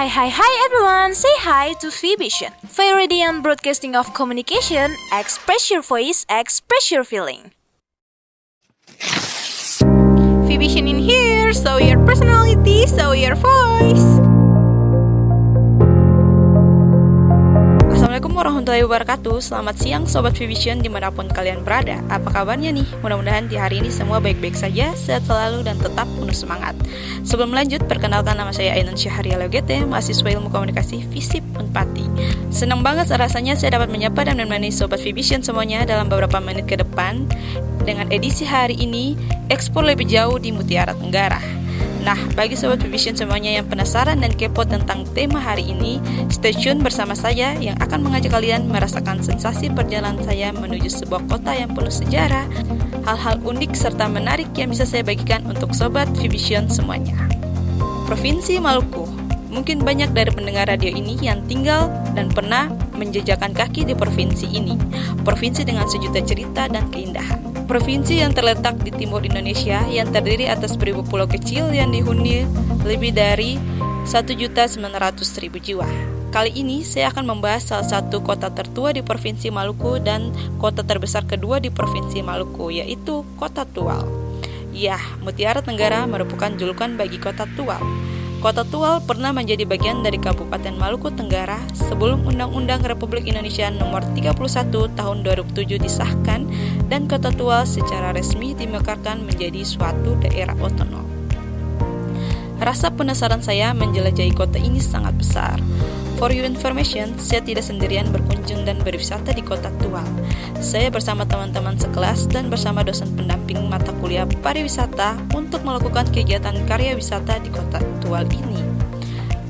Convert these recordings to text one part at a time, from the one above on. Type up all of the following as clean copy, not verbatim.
Hi everyone, say hi to Vision, Viridian Broadcasting of Communication, express your voice, express your feeling. Vision in here, so your personality, so your voice. Assalamualaikum warahmatullahi wabarakatuh. Selamat siang Sobat Vision dimanapun kalian berada. Apa kabarnya nih? Mudah-mudahan di hari ini semua baik-baik saja, sehat selalu dan tetap penuh semangat. Sebelum lanjut, perkenalkan nama saya Ainun Syahriya Logete, mahasiswa Ilmu Komunikasi FISIP Unpati. Senang banget rasanya saya dapat menyapa dan menemani Sobat Vision semuanya dalam beberapa menit ke depan dengan edisi hari ini, Eksplor lebih jauh di Mutiara Tenggara. Nah, bagi Sobat Vision semuanya yang penasaran dan kepo tentang tema hari ini, stay tune bersama saya yang akan mengajak kalian merasakan sensasi perjalanan saya menuju sebuah kota yang penuh sejarah, hal-hal unik serta menarik yang bisa saya bagikan untuk Sobat Vision semuanya. Provinsi Maluku. Mungkin banyak dari pendengar radio ini yang tinggal dan pernah menjejakkan kaki di provinsi ini. Provinsi dengan sejuta cerita dan keindahan. Provinsi yang terletak di timur Indonesia yang terdiri atas beribu pulau kecil yang dihuni lebih dari 1.900.000 jiwa. Kali ini saya akan membahas salah satu kota tertua di Provinsi Maluku dan kota terbesar kedua di Provinsi Maluku, yaitu Kota Tual. Ya, Mutiara Tenggara merupakan julukan bagi Kota Tual. Kota Tual pernah menjadi bagian dari Kabupaten Maluku Tenggara sebelum Undang-Undang Republik Indonesia Nomor 31 Tahun 2007 disahkan dan Kota Tual secara resmi dimekarkan menjadi suatu daerah otonom. Rasa penasaran saya menjelajahi kota ini sangat besar. For your information, saya tidak sendirian berkunjung dan berwisata di Kota Tual. Saya bersama teman-teman sekelas dan bersama dosen pendamping mata kuliah pariwisata untuk melakukan kegiatan karya wisata di Kota Tual ini.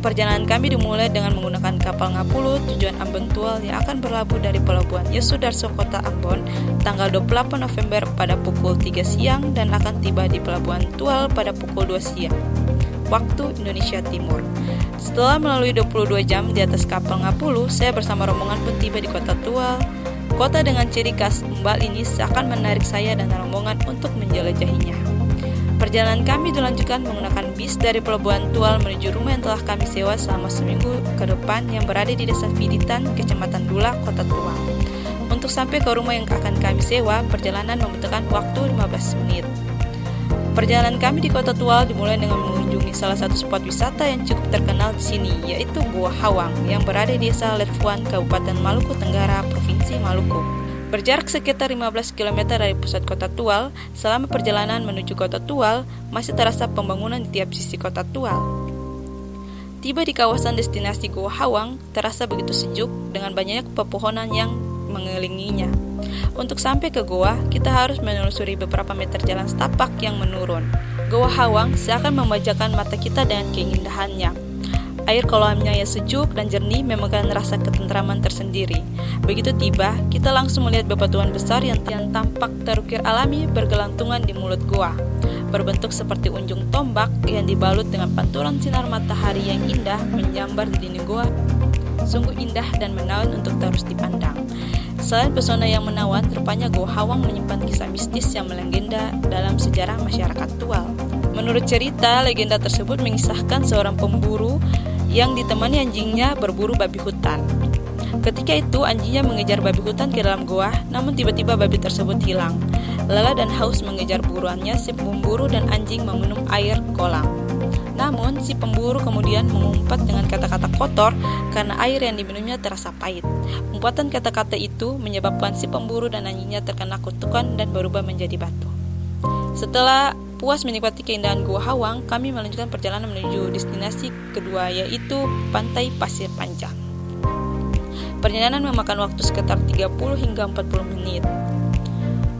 Perjalanan kami dimulai dengan menggunakan kapal Ngapulu tujuan Ambon Tual yang akan berlabuh dari Pelabuhan Yosudarso Kota Ambon tanggal 28 November pada pukul 3 siang dan akan tiba di Pelabuhan Tual pada pukul 2 siang waktu Indonesia Timur. Setelah melalui 22 jam di atas kapal Ngapulu, saya bersama rombongan pun tiba di Kota Tual. Kota dengan ciri khas embal ini seakan menarik saya dan rombongan untuk menjelajahinya. Perjalanan kami dilanjutkan menggunakan bis dari Pelabuhan Tual menuju rumah yang telah kami sewa selama seminggu ke depan yang berada di Desa Viditan, Kecamatan Dula, Kota Tual. Untuk sampai ke rumah yang akan kami sewa, perjalanan membutuhkan waktu 15 menit. Perjalanan kami di Kota Tual dimulai dengan mengunjungi salah satu spot wisata yang cukup terkenal di sini, yaitu Gua Hawang yang berada di Desa Letfuan, Kabupaten Maluku Tenggara, Provinsi Maluku. Berjarak sekitar 15 km dari pusat Kota Tual, selama perjalanan menuju Kota Tual, masih terasa pembangunan di tiap sisi Kota Tual. Tiba di kawasan destinasi Gua Hawang, terasa begitu sejuk dengan banyaknya pepohonan yang mengelilinginya. Untuk sampai ke goa, kita harus menelusuri beberapa meter jalan setapak yang menurun. Goa Hawang seakan memanjakan mata kita dengan keindahannya. Air kolamnya yang sejuk dan jernih memberikan rasa ketentraman tersendiri. Begitu tiba, kita langsung melihat bebatuan besar yang tampak terukir alami bergelantungan di mulut goa. Berbentuk seperti unjung tombak yang dibalut dengan pantulan sinar matahari yang indah menyambar di dinding goa. Sungguh indah dan menawan untuk terus dipandang. Selain pesona yang menawan, rupanya Gua Hawang menyimpan kisah mistis yang melegenda dalam sejarah masyarakat Tual. Menurut cerita, legenda tersebut mengisahkan seorang pemburu yang ditemani anjingnya berburu babi hutan. Ketika itu, anjingnya mengejar babi hutan ke dalam goa, namun tiba-tiba babi tersebut hilang. Lelah dan haus mengejar buruannya, si pemburu dan anjing meminum air kolam. Namun, si pemburu kemudian mengumpat dengan kata-kata kotor karena air yang diminumnya terasa pahit. Umpatan kata-kata itu menyebabkan si pemburu dan anjingnya terkena kutukan dan berubah menjadi batu. Setelah puas menikmati keindahan Gua Hawang, kami melanjutkan perjalanan menuju destinasi kedua, yaitu Pantai Pasir Panjang. Perjalanan memakan waktu sekitar 30 hingga 40 menit.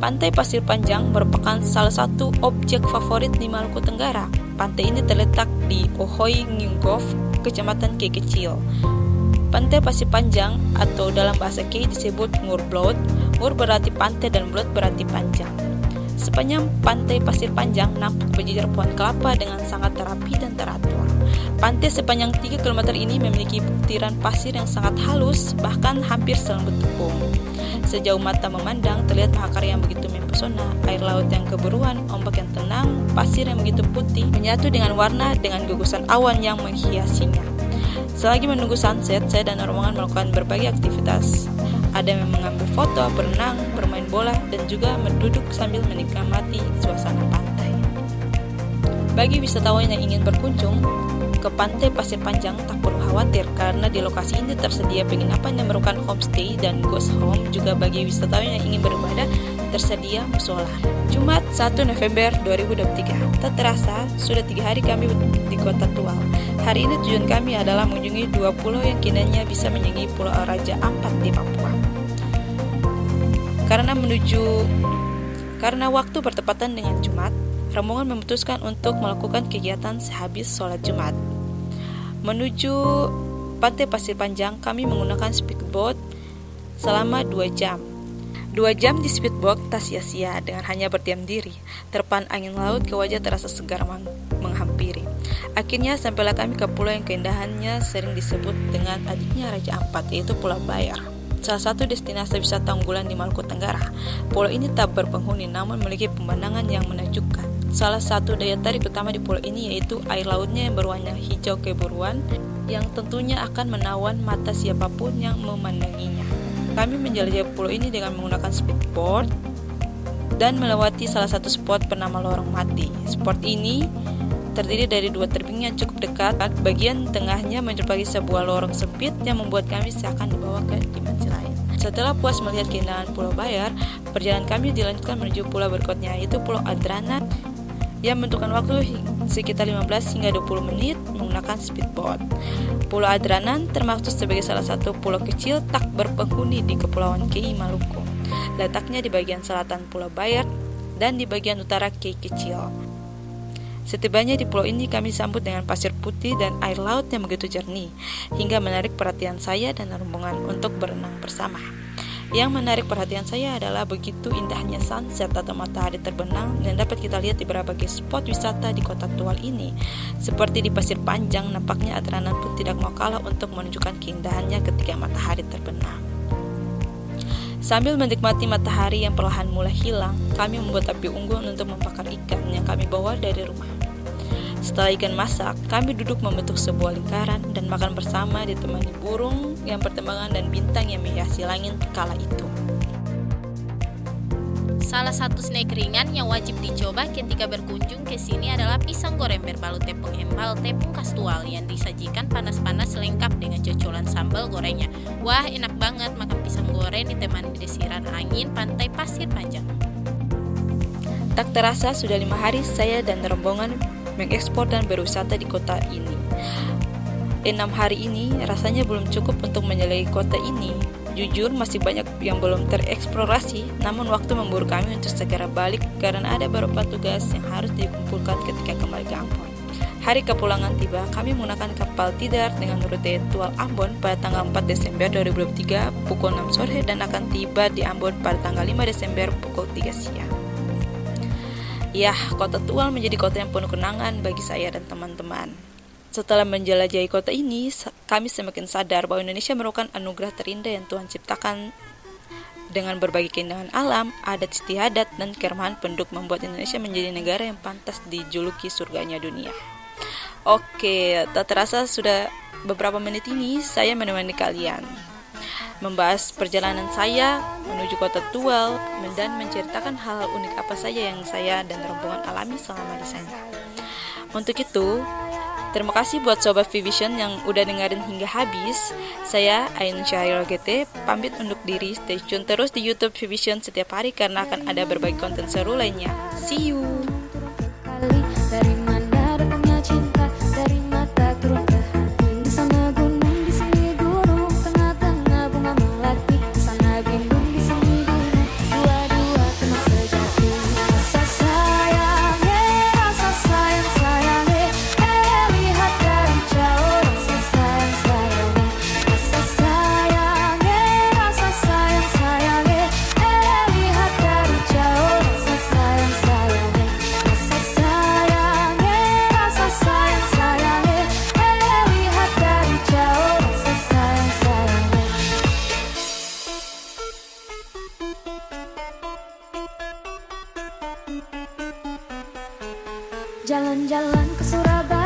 Pantai Pasir Panjang merupakan salah satu objek favorit di Maluku Tenggara. Pantai ini terletak di Ohoi Nginggof, Kecamatan Kei Kecil. Pantai Pasir Panjang atau dalam bahasa Kei disebut Ngur Blot. Ngur berarti pantai dan Blot berarti panjang. Sepanjang Pantai Pasir Panjang nampak berjejer pohon kelapa dengan sangat rapi dan teratur. Pantai sepanjang 3 km ini memiliki butiran pasir yang sangat halus, bahkan hampir selembut tepung. Sejauh mata memandang, terlihat mahakarya yang begitu mempesona, air laut yang kebiruan, ombak yang tenang, pasir yang begitu putih, menyatu dengan warna dengan gugusan awan yang menghiasinya. Selagi menunggu sunset, saya dan rombongan melakukan berbagai aktivitas. Ada yang mengambil foto, berenang, bermain bola, dan juga duduk sambil menikmati suasana pantai. Bagi wisatawan yang ingin berkunjung ke Pantai Pasir Panjang, tak perlu khawatir karena di lokasi ini tersedia penginapan yang merupakan homestay dan ghost home. Juga bagi wisatawan yang ingin beribadah, tersedia musola. Jumat 1 November 2023. Tak terasa, sudah 3 hari kami di Kota Tual. Hari ini tujuan kami adalah mengunjungi 2 pulau yang kiranya bisa menyaingi Pulau Raja Ampat di Papua. Karena waktu bertepatan dengan Jumat, rombongan memutuskan untuk melakukan kegiatan sehabis sholat Jumat. Menuju Pantai Pasir Panjang, kami menggunakan speedboat selama 2 jam. 2 jam di speedboat tak sia-sia dengan hanya berdiam diri. Terpaan angin laut ke wajah terasa segar menghampiri. Akhirnya sampailah kami ke pulau yang keindahannya sering disebut dengan adiknya Raja Ampat, yaitu Pulau Bayar. Salah satu destinasi wisata unggulan di Maluku Tenggara. Pulau ini tak berpenghuni namun memiliki pemandangan yang menakjubkan. Salah satu daya tarik utama di pulau ini yaitu air lautnya yang berwarna hijau kebiruan yang tentunya akan menawan mata siapapun yang memandanginya. Kami menjelajahi pulau ini dengan menggunakan speedboat dan melewati salah satu spot bernama Lorong Mati. Spot ini terdiri dari 2 tebing yang cukup dekat. Bagian tengahnya menyerupai sebuah lorong sempit yang membuat kami seakan dibawa ke dimensi lain. Setelah puas melihat keindahan Pulau Bayar, perjalanan kami dilanjutkan menuju pulau berikutnya, yaitu Pulau Adranan yang membutuhkan waktu sekitar 15 hingga 20 menit menggunakan speedboat. Pulau Adranan termasuk sebagai salah satu pulau kecil tak berpenghuni di Kepulauan Kei Maluku. Letaknya di bagian selatan Pulau Bayar dan di bagian utara Kei Kecil. Setibanya di pulau ini kami disambut dengan pasir putih dan air laut yang begitu jernih, hingga menarik perhatian saya dan rombongan untuk berenang bersama. Yang menarik perhatian saya adalah begitu indahnya sunset atau matahari terbenam yang dapat kita lihat di berbagai spot wisata di Kota Tual ini. Seperti di Pasir Panjang, nampaknya Adranan pun tidak mau kalah untuk menunjukkan keindahannya ketika matahari terbenam. Sambil menikmati matahari yang perlahan mulai hilang, kami membuat api unggun untuk membakar ikan yang kami bawa dari rumah. Setelah ikan masak, kami duduk membentuk sebuah lingkaran dan makan bersama ditemani burung yang berterbangan dan bintang yang menghiasi langit kala itu. Salah satu snack ringan yang wajib dicoba ketika berkunjung ke sini adalah pisang goreng berbalut tepung embal tepung khas Tual yang disajikan panas-panas lengkap dengan cocolan sambal gorengnya. Wah, enak banget makan pisang goreng ditemani desiran angin pantai Pasir Panjang. Tak terasa sudah 5 hari saya dan rombongan mengekspor dan berwisata di kota ini. 6 hari ini rasanya belum cukup untuk menyelesaikan kota ini. Jujur masih banyak yang belum tereksplorasi, namun waktu memburu kami untuk segera balik karena ada beberapa tugas yang harus dikumpulkan ketika kembali ke Ambon. Hari kepulangan tiba, kami menggunakan kapal tidar dengan rute Tual Ambon pada tanggal 4 Desember 2023 pukul 6 sore dan akan tiba di Ambon pada tanggal 5 Desember pukul 3 siang. Ya, Kota Tual menjadi kota yang penuh kenangan bagi saya dan teman-teman. Setelah menjelajahi kota ini, kami semakin sadar bahwa Indonesia merupakan anugerah terindah yang Tuhan ciptakan dengan berbagai keindahan alam, adat istiadat, dan keramahan penduduk membuat Indonesia menjadi negara yang pantas dijuluki surganya dunia. Oke, tak terasa sudah beberapa menit ini saya menemani kalian membahas perjalanan saya menuju Kota Tual dan menceritakan hal unik apa saja yang saya dan rombongan alami selama di sana. Untuk itu, terima kasih buat Sobat Vivision yang udah dengerin hingga habis. Saya Ainun Syahril GT pamit undur diri. Stay tune terus di YouTube Vivision setiap hari karena akan ada berbagai konten seru lainnya. See you. Dari mana datangnya cinta, dari mata turun ke hati. Sama gunung di sini gunung, tengah-tengah bunga melati. Sana bindung di sini gunung, dua-dua teman sejati. Rasa sayang, rasa sayang, sayang, lihat dari jauh. Rasa sayang, sayang, rasa sayang, rasa sayang, sayang, lihat dari jauh. Rasa sayang, sayang, rasa sayang, rasa sayang, sayang, lihat dari jauh. Rasa sayang, sayang. Jalan-jalan ke Surabaya.